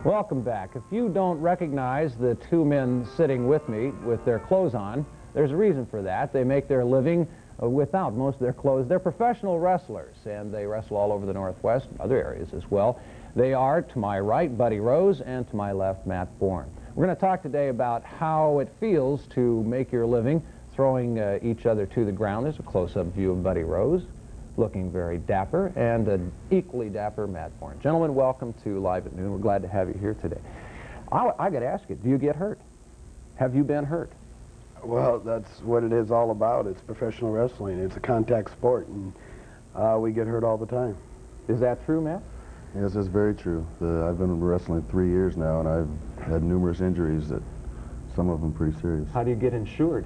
Welcome back. If you don't recognize the two men sitting with me with their clothes on, there's a reason for that. They make their living without most of their clothes. They're professional wrestlers, and they wrestle all over the Northwest and other areas as well. They are, to my right, Buddy Rose, and to my left, Matt Borne. We're going to talk today about how it feels to make your living throwing each other to the ground. There's a close-up view of Buddy Rose, looking very dapper, and an equally dapper Matt Borne. Gentlemen, welcome to Live at Noon. We're glad to have you here today. I got to ask you, do you get hurt? Have you been hurt? Well, that's what it is all about. It's professional wrestling. It's a contact sport, and we get hurt all the time. Is that true, Matt? Yes, that's very true. I've been wrestling 3 years now, and I've had numerous injuries, that some of them pretty serious. How do you get insured?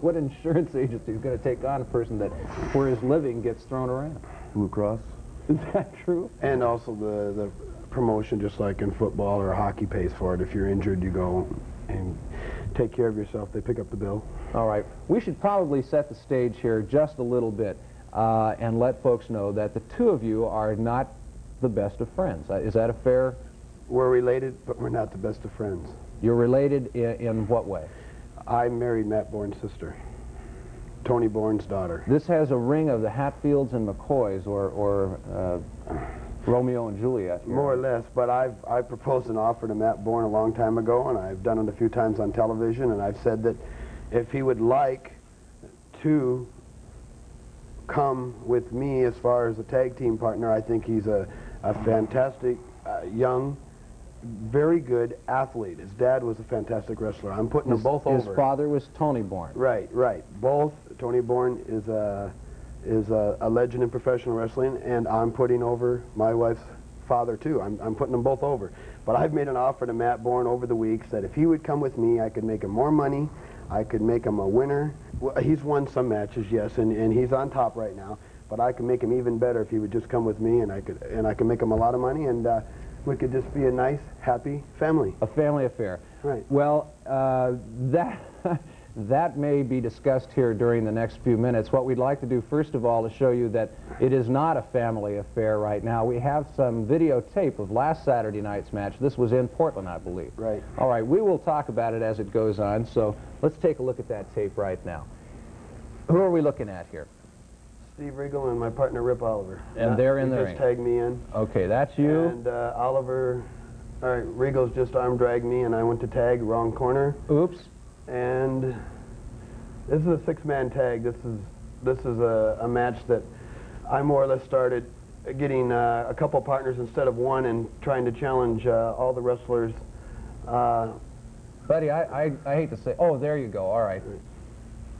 What insurance agency is going to take on a person that, for his living, gets thrown around? Blue Cross? Is that true? And also the promotion, just like in football or hockey, pays for it. If you're injured, you go and take care of yourself. They pick up the bill. All right. We should probably set the stage here just a little bit and let folks know that the two of you are not the best of friends. Is that a fair? We're related, but we're not the best of friends. You're related in what way? I married Matt Borne's sister, Tony Borne's daughter. This has a ring of the Hatfields and McCoys, or Romeo and Juliet. Here. More or less, but I proposed an offer to Matt Borne a long time ago, and I've done it a few times on television, and I've said that if he would like to come with me as far as a tag team partner, I think he's a fantastic young, very good athlete. His dad was a fantastic wrestler. I'm putting them both over. His father was Tony Borne. Right, right. Both. Tony Borne is a legend in professional wrestling, and I'm putting over my wife's father too. I'm putting them both over. But I've made an offer to Matt Borne over the weeks that if he would come with me, I could make him more money. I could make him a winner. Well, he's won some matches, yes, and he's on top right now. But I could make him even better if he would just come with me, and I could make him a lot of money, and we could just be a nice, happy family. A family affair. Right. Well, that may be discussed here during the next few minutes. What we'd like to do, first of all, is show you that it is not a family affair right now. We have some videotape of last Saturday night's match. This was in Portland, I believe. Right. All right, we will talk about it as it goes on, so let's take a look at that tape right now. Who are we looking at here? Steve Regal and my partner Rip Oliver. And they're in the ring. Just tagged me in. Okay, that's you. And Oliver, all right, Regal's just arm dragged me, and I went to tag, wrong corner. Oops. And this is a six-man tag. This is a match that I more or less started getting a couple partners instead of one, and trying to challenge all the wrestlers. Buddy, I hate to say. Oh, there you go. All right.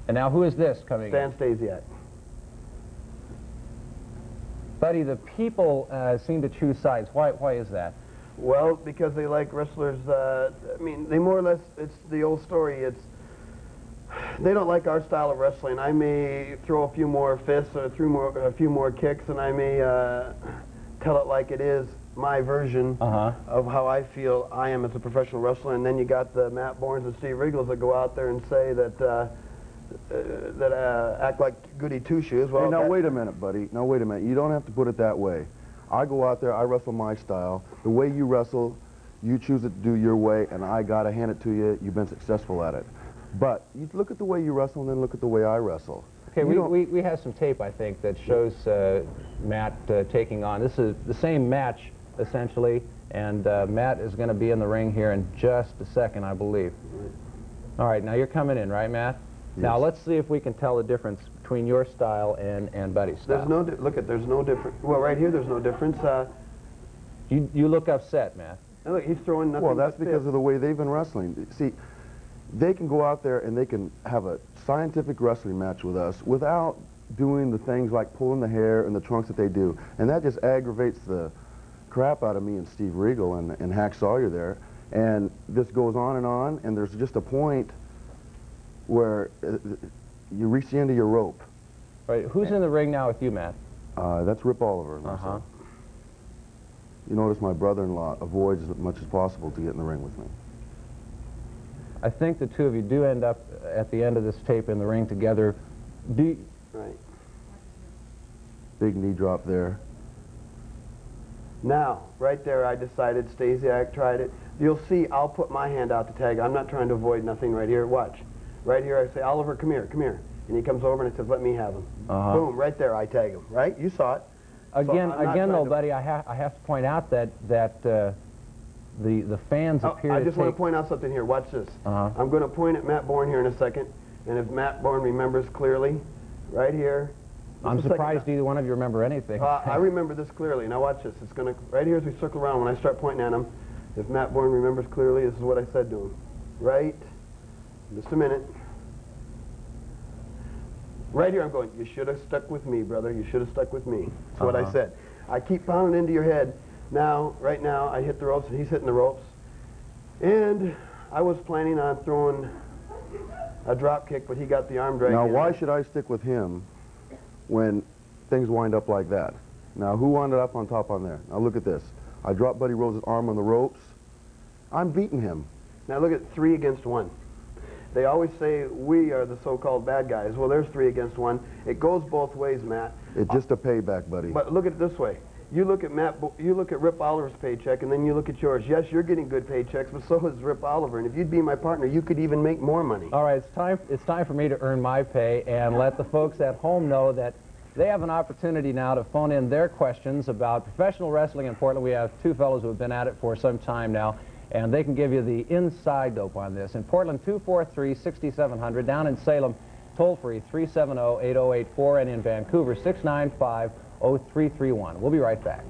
And now who is this coming Stan in? Stasiak. Buddy, the people seem to choose sides. Why is that? Well, because they like wrestlers. I mean, they more or less, it's the old story. They don't like our style of wrestling. I may throw a few more fists or a few more kicks, and I may tell it like it is, my version of how I feel I am as a professional wrestler. And then you got the Matt Bornes and Steve Regals that go out there and say that act like goody two-shoes. Well, hey, now wait a minute, buddy. Now wait a minute. You don't have to put it that way. I go out there, I wrestle my style. The way you wrestle, you choose to do your way, and I gotta hand it to you. You've been successful at it. But you look at the way you wrestle, and then look at the way I wrestle. Okay, we have some tape, I think, that shows Matt taking on. This is the same match, essentially, and Matt is going to be in the ring here in just a second, I believe. All right, now you're coming in, right, Matt? Yes. Now let's see if we can tell the difference between your style and Buddy's style. There's no there's no difference. Well, right here, there's no difference. You look upset, Matt. Look, he's throwing nothing. Well, that's but because of the way they've been wrestling. See, they can go out there and they can have a scientific wrestling match with us without doing the things like pulling the hair and the trunks that they do. And that just aggravates the crap out of me and Steve Regal and Hack Sawyer there. And this goes on, and there's just a point where you reach the end of your rope. Right. Who's in the ring now with you, Matt? That's Rip Oliver. You notice my brother-in-law avoids as much as possible to get in the ring with me. I think the two of you do end up at the end of this tape in the ring together. Right. Big knee drop there. Now, right there, I decided, Stasiak tried it. You'll see, I'll put my hand out to tag. I'm not trying to avoid nothing right here. Watch. Right here, I say, Oliver, come here, come here. And he comes over and he says, let me have him. Boom, right there, I tag him, right? You saw it. Again, So again, though, buddy, I have to point out that the fans appear I to just want to point out something here. Watch this. I'm going to point at Matt Borne here in a second, and if Matt Borne remembers clearly, right here. I'm surprised either one of you remember anything. I remember this clearly. Now watch this. It's going to right here as we circle around. When I start pointing at him, if Matt Borne remembers clearly, this is what I said to him. Right. Just a minute. Right here, I'm going, you should have stuck with me, brother. You should have stuck with me. That's what I said. I keep pounding into your head. Now, right now, I hit the ropes, and he's hitting the ropes. And I was planning on throwing a drop kick, but he got the arm drag. Now, why should I stick with him when things wind up like that? Now, who wound up on top on there? Now, look at this. I dropped Buddy Rose's arm on the ropes. I'm beating him. Now, look at 3 against 1. They always say we are the so-called bad guys. Well, there's 3 against 1. It goes both ways, Matt. It's just a payback, buddy. But look at it this way. You look at you look at Rip Oliver's paycheck, and then you look at yours. Yes, you're getting good paychecks, but so is Rip Oliver. And if you'd be my partner, you could even make more money. All right, it's time for me to earn my pay and let the folks at home know that they have an opportunity now to phone in their questions about professional wrestling in Portland. We have 2 fellows who have been at it for some time now, and they can give you the inside dope on this. In Portland, 243-6700. Down in Salem, toll-free 370-8084, and in Vancouver, 695-0331. We'll be right back.